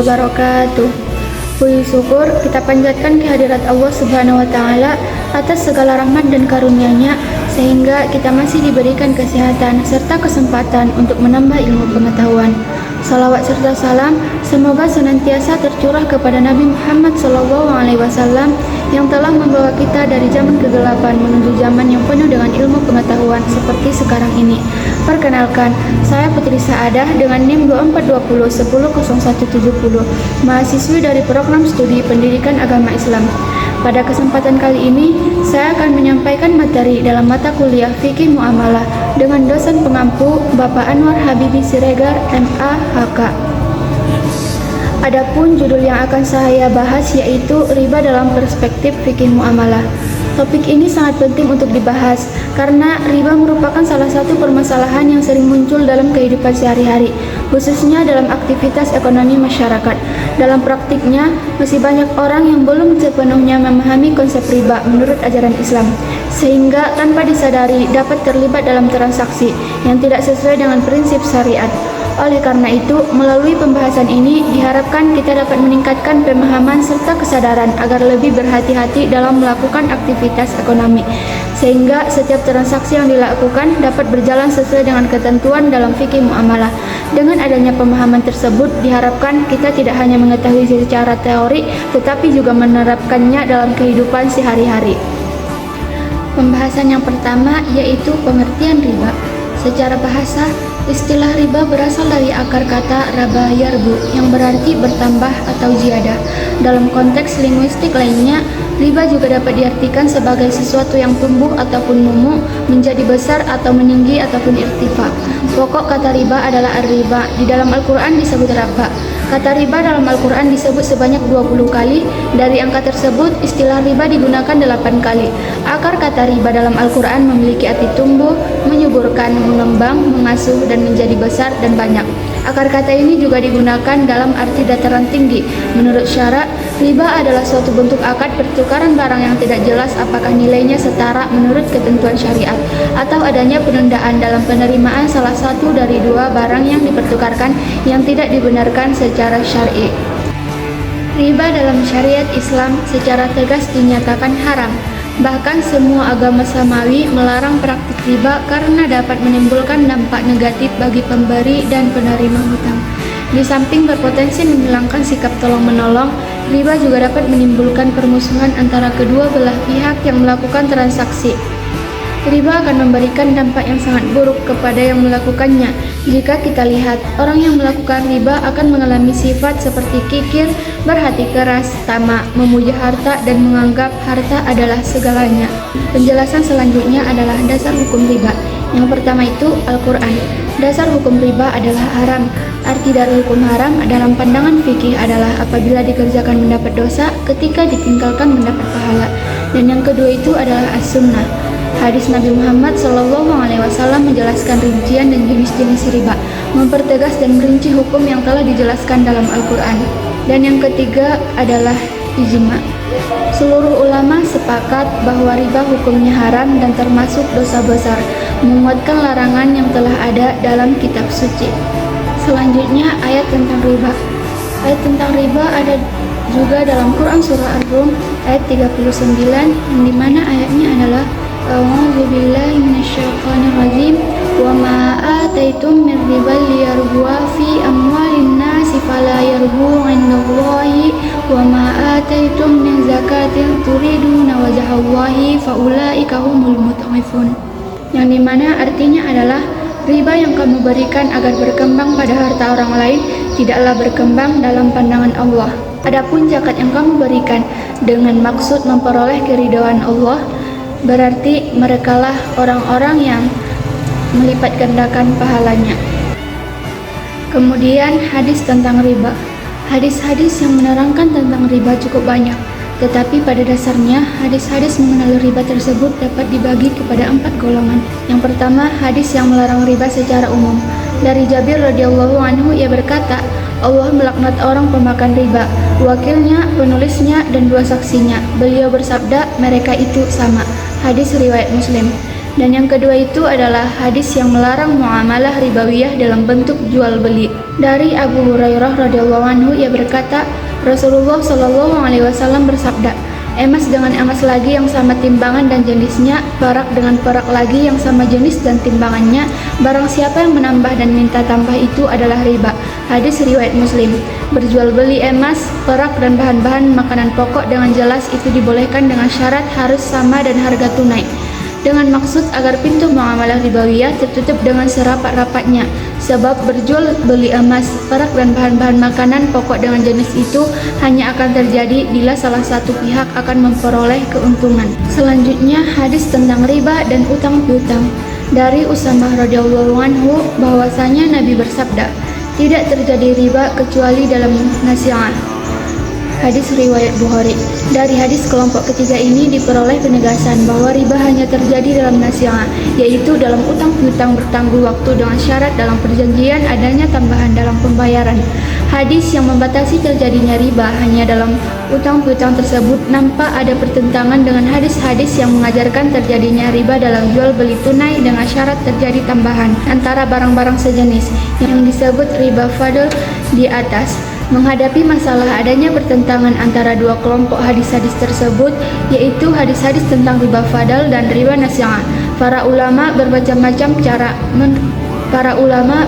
wabarakatuh. Puji syukur kita panjatkan kehadirat Allah Subhanahu wa taala atas segala rahmat dan karunia-Nya sehingga kita masih diberikan kesehatan serta kesempatan untuk menambah ilmu pengetahuan. Salawat serta salam semoga senantiasa tercurah kepada Nabi Muhammad SAW yang telah membawa kita dari zaman kegelapan menuju zaman yang penuh dengan ilmu pengetahuan seperti sekarang ini. Perkenalkan, saya Putri Saadah dengan NIM 2420100170, mahasiswi dari program studi Pendidikan Agama Islam. Pada kesempatan kali ini, saya akan menyampaikan materi dalam mata kuliah Fikih Muamalah dengan dosen pengampu Bapak Anwar Habibi Siregar, MA, HK. Adapun judul yang akan saya bahas yaitu riba dalam perspektif fikih muamalah. Topik ini sangat penting untuk dibahas karena riba merupakan salah satu permasalahan yang sering muncul dalam kehidupan sehari-hari, khususnya dalam aktivitas ekonomi masyarakat. Dalam praktiknya, masih banyak orang yang belum sepenuhnya memahami konsep riba menurut ajaran Islam, sehingga tanpa disadari dapat terlibat dalam transaksi yang tidak sesuai dengan prinsip syariat. Oleh karena itu, melalui pembahasan ini diharapkan kita dapat meningkatkan pemahaman serta kesadaran agar lebih berhati-hati dalam melakukan aktivitas ekonomi, sehingga setiap transaksi yang dilakukan dapat berjalan sesuai dengan ketentuan dalam fikih muamalah. Dengan adanya pemahaman tersebut, diharapkan kita tidak hanya mengetahui secara teori, tetapi juga menerapkannya dalam kehidupan sehari-hari. Pembahasan yang pertama yaitu pengertian riba. Secara bahasa, istilah riba berasal dari akar kata raba yarbu yang berarti bertambah atau ziyadah. Dalam konteks linguistik lainnya, riba juga dapat diartikan sebagai sesuatu yang tumbuh ataupun numu, menjadi besar atau meninggi ataupun irtifa. Pokok kata riba adalah ar-riba. Di dalam Al-Quran disebut raba. Kata riba dalam Al-Quran disebut sebanyak 20 kali. Dari angka tersebut, istilah riba digunakan 8 kali. Akar kata riba dalam Al-Quran memiliki arti tumbuh, menyuburkan, mengembang, mengasuh, dan menjadi besar dan banyak. Akar kata ini juga digunakan dalam arti dataran tinggi. Menurut syarak, riba adalah suatu bentuk akad pertukaran barang yang tidak jelas apakah nilainya setara menurut ketentuan syariat, atau adanya penundaan dalam penerimaan salah satu dari dua barang yang dipertukarkan yang tidak dibenarkan secara syar'i. Riba dalam syariat Islam secara tegas dinyatakan haram. Bahkan semua agama samawi melarang praktik riba karena dapat menimbulkan dampak negatif bagi pemberi dan penerima hutang. Di samping berpotensi menghilangkan sikap tolong-menolong, riba juga dapat menimbulkan permusuhan antara kedua belah pihak yang melakukan transaksi. Riba akan memberikan dampak yang sangat buruk kepada yang melakukannya. Jika kita lihat, orang yang melakukan riba akan mengalami sifat seperti kikir, berhati keras, tamak, memuja harta, dan menganggap harta adalah segalanya. Penjelasan selanjutnya adalah dasar hukum riba. Yang pertama itu Al-Quran. Dasar hukum riba adalah haram. Arti dari hukum haram dalam pandangan fikih adalah apabila dikerjakan mendapat dosa, ketika ditinggalkan mendapat pahala. Dan yang kedua itu adalah as-sunnah. Hadis Nabi Muhammad SAW menjelaskan rincian dan jenis-jenis riba, mempertegas dan merinci hukum yang telah dijelaskan dalam Al-Quran. Dan yang ketiga adalah ijma. Seluruh ulama sepakat bahwa riba hukumnya haram dan termasuk dosa besar, menguatkan larangan yang telah ada dalam kitab suci. Selanjutnya ayat tentang riba. Ayat tentang riba ada juga dalam Quran surah Ar-Rum ayat 39, yang dimana ayatnya adalah A'udzu billahi minasyaitonir rajim wa ma ataitum min riba liyarbu fi amwalin nasi fala yarbu 'indallahi wa ma ataitum min zakatin turiduna wajhallahi faulaika humul mut'ifun. Yang dimana artinya adalah riba yang kamu berikan agar berkembang pada harta orang lain tidaklah berkembang dalam pandangan Allah. Adapun zakat yang kamu berikan dengan maksud memperoleh keridhaan Allah, berarti merekalah orang-orang yang melipat gandakan pahalanya. Kemudian hadis tentang riba. Hadis-hadis yang menerangkan tentang riba cukup banyak, tetapi pada dasarnya hadis-hadis mengenai riba tersebut dapat dibagi kepada 4 golongan. Yang pertama, hadis yang melarang riba secara umum. Dari Jabir radhiyallahu anhu, ia berkata, Allah melaknat orang pemakan riba, wakilnya, penulisnya, dan 2 saksinya. Beliau bersabda, mereka itu sama. Hadis riwayat Muslim. Dan yang kedua itu adalah hadis yang melarang muamalah ribawiyah dalam bentuk jual beli. Dari Abu Hurairah radhiyallahu anhu, ia berkata, Rasulullah shallallahu alaihi wasallam bersabda, emas dengan emas lagi yang sama timbangan dan jenisnya, perak dengan perak lagi yang sama jenis dan timbangannya, barang siapa yang menambah dan minta tambah itu adalah riba. Hadis riwayat Muslim. Berjual beli emas, perak dan bahan-bahan makanan pokok dengan jelas itu dibolehkan dengan syarat harus sama dan harga tunai, dengan maksud agar pintu muamalah ribawiyah tertutup dengan serapat-rapatnya. Sebab berjual beli emas, perak dan bahan-bahan makanan pokok dengan jenis itu hanya akan terjadi bila salah satu pihak akan memperoleh keuntungan. Selanjutnya, hadis tentang riba dan utang piutang. Dari Usamah radhiyallahu anhu bahwasanya Nabi bersabda, tidak terjadi riba kecuali dalam nasi'ah. Hadis riwayat Bukhari. Dari hadis kelompok ketiga ini diperoleh penegasan bahwa riba hanya terjadi dalam nasi'ah, yaitu dalam utang piutang bertangguh waktu dengan syarat dalam perjanjian adanya tambahan dalam pembayaran. Hadis yang membatasi terjadinya riba hanya dalam utang piutang tersebut nampak ada pertentangan dengan hadis-hadis yang mengajarkan terjadinya riba dalam jual beli tunai dengan syarat terjadi tambahan antara barang-barang sejenis yang disebut riba fadl di atas. Menghadapi masalah adanya pertentangan antara dua kelompok hadis-hadis tersebut, yaitu hadis-hadis tentang riba fadl dan riba nasi'ah, para ulama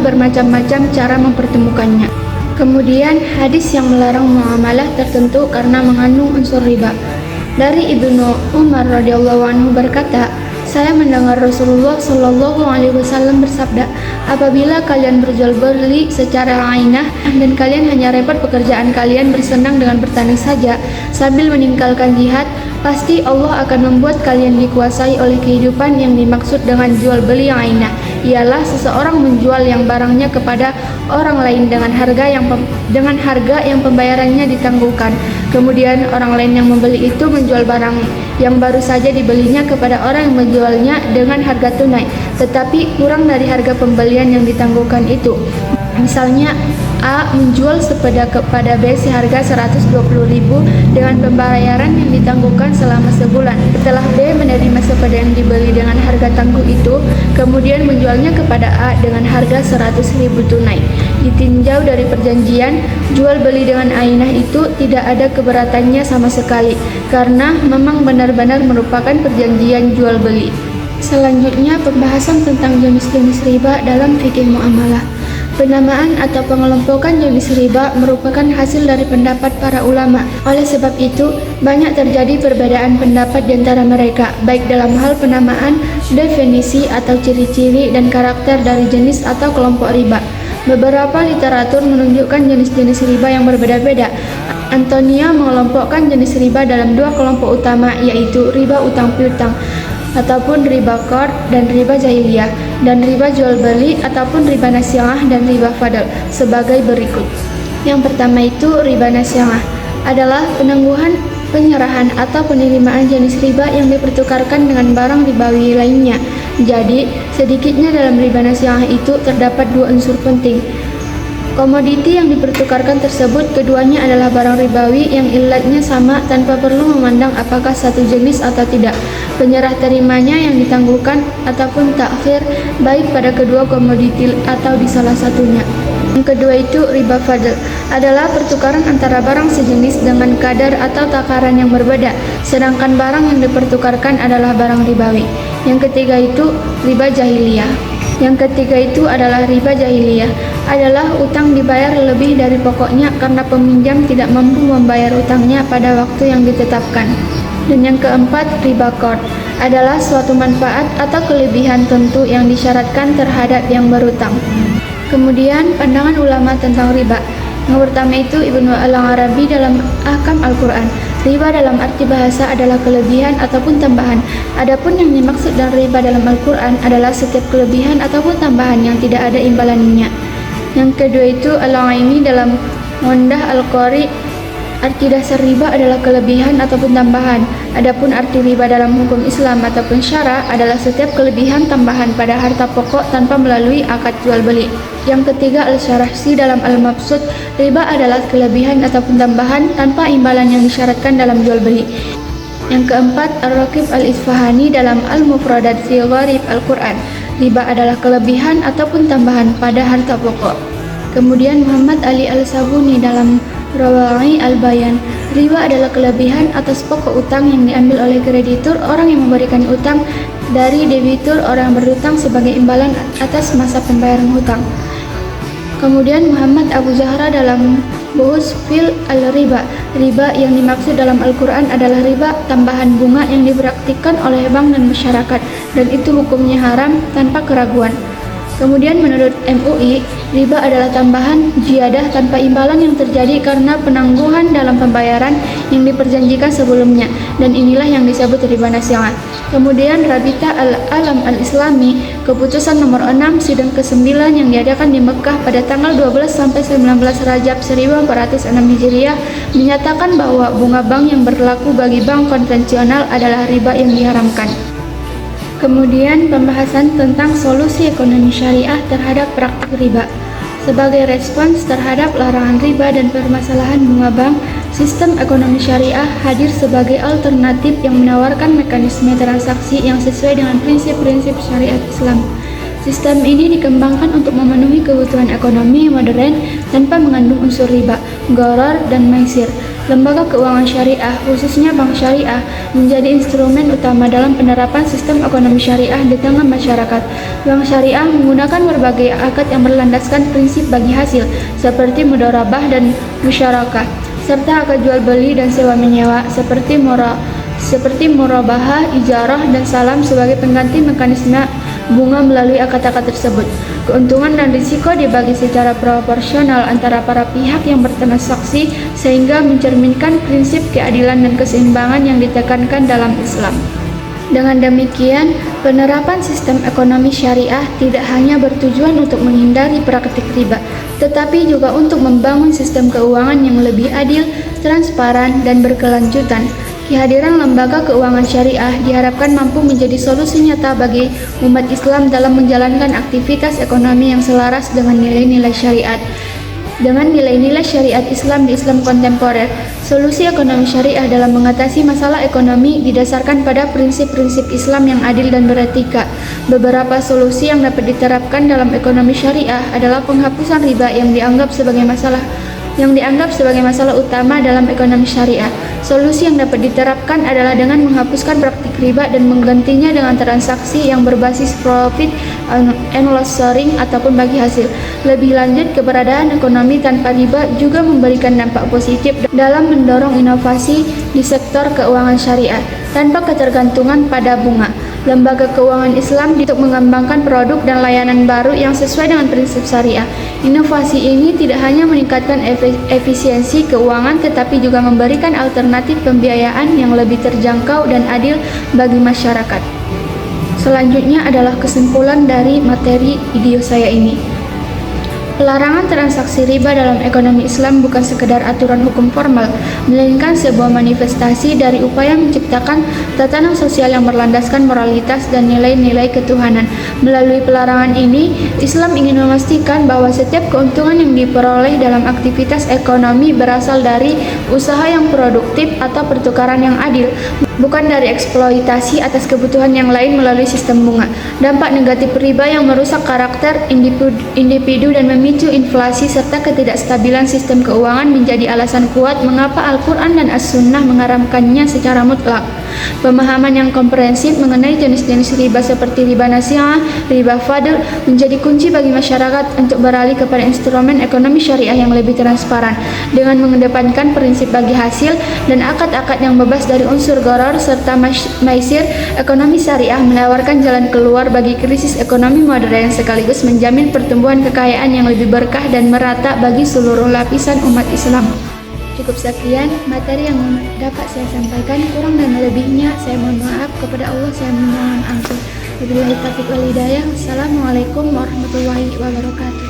bermacam-macam cara mempertemukannya. Kemudian hadis yang melarang muamalah tertentu karena mengandung unsur riba. Dari Ibnu Umar radhiyallahu anhu berkata, saya mendengar Rasulullah shallallahu alaihi wasallam bersabda, apabila kalian berjual beli secara ainah dan kalian hanya repot pekerjaan kalian bersenang dengan bertani saja sambil meninggalkan jihad, pasti Allah akan membuat kalian dikuasai oleh kehidupan yang dimaksud dengan jual beli yang ainah, ialah seseorang menjual yang barangnya kepada orang lain dengan harga yang pembayarannya ditangguhkan. Kemudian orang lain yang membeli itu menjual barang yang baru saja dibelinya kepada orang yang menjualnya dengan harga tunai, tetapi kurang dari harga pembelian yang ditangguhkan itu. Misalnya A menjual sepeda kepada B seharga 120.000 dengan pembayaran yang ditangguhkan selama sebulan. Setelah B menerima sepeda yang dibeli dengan harga tangguh itu, kemudian menjualnya kepada A dengan harga 100.000 tunai. Ditinjau dari perjanjian jual beli dengan ainah itu tidak ada keberatannya sama sekali, karena memang benar-benar merupakan perjanjian jual beli. Selanjutnya, pembahasan tentang jenis-jenis riba dalam fikih muamalah. Penamaan atau pengelompokan jenis riba merupakan hasil dari pendapat para ulama. Oleh sebab itu, banyak terjadi perbedaan pendapat di antara mereka, baik dalam hal penamaan, definisi atau ciri-ciri dan karakter dari jenis atau kelompok riba. Beberapa literatur menunjukkan jenis-jenis riba yang berbeda-beda. Antonia mengelompokkan jenis riba dalam dua kelompok utama, yaitu riba utang piutang ataupun riba qard dan riba jahiliyah, dan riba jual beli ataupun riba nasi'ah dan riba fadl sebagai berikut. Yang pertama itu riba nasi'ah adalah penangguhan, penyerahan atau penerimaan jenis riba yang dipertukarkan dengan barang ribawi lainnya. Jadi, sedikitnya dalam riba nasi'ah itu terdapat dua unsur penting. Komoditi yang dipertukarkan tersebut keduanya adalah barang ribawi yang ilatnya sama tanpa perlu memandang apakah satu jenis atau tidak. Penyerah terimanya yang ditangguhkan ataupun takhir baik pada kedua komoditi atau di salah satunya. Yang kedua itu riba fadl adalah pertukaran antara barang sejenis dengan kadar atau takaran yang berbeda, sedangkan barang yang dipertukarkan adalah barang ribawi. Yang ketiga itu riba jahiliyah. Yang ketiga itu adalah riba jahiliyah, adalah utang dibayar lebih dari pokoknya karena peminjam tidak mampu membayar utangnya pada waktu yang ditetapkan. Dan yang keempat, riba qard adalah suatu manfaat atau kelebihan tentu yang disyaratkan terhadap yang berutang. Kemudian pandangan ulama tentang riba. Yang pertama itu Ibnu Al-Arabi dalam Ahkam Al-Quran. Riba dalam arti bahasa adalah kelebihan ataupun tambahan. Adapun yang dimaksud dengan riba dalam Al-Quran adalah setiap kelebihan ataupun tambahan yang tidak ada imbalannya. Yang kedua itu Al-Aini dalam Mundah Al-Qari. Arti dasar riba adalah kelebihan ataupun tambahan. Adapun arti riba dalam hukum Islam ataupun syara adalah setiap kelebihan tambahan pada harta pokok tanpa melalui akad jual beli. Yang ketiga Al-Syarahsi dalam Al-Mabsut. Riba adalah kelebihan ataupun tambahan tanpa imbalan yang disyaratkan dalam jual beli. Yang keempat, Ar-Raqib Al-Isfahani dalam Al-Mufradat fi Gharib Al-Quran. Riba adalah kelebihan ataupun tambahan pada harta pokok. Kemudian Muhammad Ali Al-Sabuni dalam Rawa'i Al-Bayan. Riba adalah kelebihan atas pokok utang yang diambil oleh kreditur orang yang memberikan utang dari debitur orang yang berhutang sebagai imbalan atas masa pembayaran hutang. Kemudian Muhammad Abu Zahra dalam Buhus fil al-Riba. Riba yang dimaksud dalam Al-Quran adalah riba tambahan bunga yang dipraktikkan oleh bank dan masyarakat, dan itu hukumnya haram tanpa keraguan. Kemudian menurut MUI, riba adalah tambahan ziyadah tanpa imbalan yang terjadi karena penangguhan dalam pembayaran yang diperjanjikan sebelumnya, dan inilah yang disebut riba nasi'ah. Kemudian Rabita Al-Alam Al-Islami, keputusan nomor 6 sidang ke-9 yang diadakan di Mekah pada tanggal 12 sampai 19 Rajab 1406 Hijriah menyatakan bahwa bunga bank yang berlaku bagi bank konvensional adalah riba yang diharamkan. Kemudian pembahasan tentang solusi ekonomi syariah terhadap praktik riba. Sebagai respons terhadap larangan riba dan permasalahan bunga bank, sistem ekonomi syariah hadir sebagai alternatif yang menawarkan mekanisme transaksi yang sesuai dengan prinsip-prinsip syariat Islam. Sistem ini dikembangkan untuk memenuhi kebutuhan ekonomi modern tanpa mengandung unsur riba, gharar, dan maisir. Lembaga keuangan syariah, khususnya bank syariah, menjadi instrumen utama dalam penerapan sistem ekonomi syariah di tengah masyarakat. Bank syariah menggunakan berbagai akad yang berlandaskan prinsip bagi hasil, seperti mudharabah dan musyarakah, serta akad jual beli dan sewa menyewa, seperti murabahah, ijarah, dan salam sebagai pengganti mekanisme bunga melalui akad-akad tersebut. Keuntungan dan risiko dibagi secara proporsional antara para pihak yang bertransaksi sehingga mencerminkan prinsip keadilan dan keseimbangan yang ditekankan dalam Islam. Dengan demikian, penerapan sistem ekonomi syariah tidak hanya bertujuan untuk menghindari praktik riba, tetapi juga untuk membangun sistem keuangan yang lebih adil, transparan, dan berkelanjutan. Kehadiran lembaga keuangan syariah diharapkan mampu menjadi solusi nyata bagi umat Islam dalam menjalankan aktivitas ekonomi yang selaras dengan nilai-nilai syariat. Dengan nilai-nilai syariat Islam di Islam kontemporer, solusi ekonomi syariah dalam mengatasi masalah ekonomi didasarkan pada prinsip-prinsip Islam yang adil dan beretika. Beberapa solusi yang dapat diterapkan dalam ekonomi syariah adalah penghapusan riba yang dianggap sebagai masalah utama dalam ekonomi syariah. Solusi yang dapat diterapkan adalah dengan menghapuskan praktik riba dan menggantinya dengan transaksi yang berbasis profit and loss sharing ataupun bagi hasil. Lebih lanjut, keberadaan ekonomi tanpa riba juga memberikan dampak positif dalam mendorong inovasi di sektor keuangan syariah tanpa ketergantungan pada bunga. Lembaga keuangan Islam untuk mengembangkan produk dan layanan baru yang sesuai dengan prinsip syariah. Inovasi ini tidak hanya meningkatkan efisiensi keuangan, tetapi juga memberikan alternatif pembiayaan yang lebih terjangkau dan adil bagi masyarakat. Selanjutnya adalah kesimpulan dari materi video saya ini. Pelarangan transaksi riba dalam ekonomi Islam bukan sekedar aturan hukum formal, melainkan sebuah manifestasi dari upaya menciptakan tatanan sosial yang berlandaskan moralitas dan nilai-nilai ketuhanan. Melalui pelarangan ini, Islam ingin memastikan bahwa setiap keuntungan yang diperoleh dalam aktivitas ekonomi berasal dari usaha yang produktif atau pertukaran yang adil, bukan dari eksploitasi atas kebutuhan yang lain melalui sistem bunga. Dampak negatif riba yang merusak karakter individu dan memicu inflasi serta ketidakstabilan sistem keuangan menjadi alasan kuat mengapa Al-Quran dan As-Sunnah mengharamkannya secara mutlak. Pemahaman yang komprehensif mengenai jenis-jenis riba seperti riba nasi'ah, riba fadl menjadi kunci bagi masyarakat untuk beralih kepada instrumen ekonomi syariah yang lebih transparan dengan mengedepankan prinsip bagi hasil dan akad-akad yang bebas dari unsur gharar serta maisir. Ekonomi syariah menawarkan jalan keluar bagi krisis ekonomi modern sekaligus menjamin pertumbuhan kekayaan yang lebih berkah dan merata bagi seluruh lapisan umat Islam. Cukup sekian materi yang dapat saya sampaikan, kurang dan lebihnya saya mohon maaf. Kepada Allah saya mohon ampun. Wabillahi taufiq wal hidayah. Wassalamualaikum warahmatullahi wabarakatuh.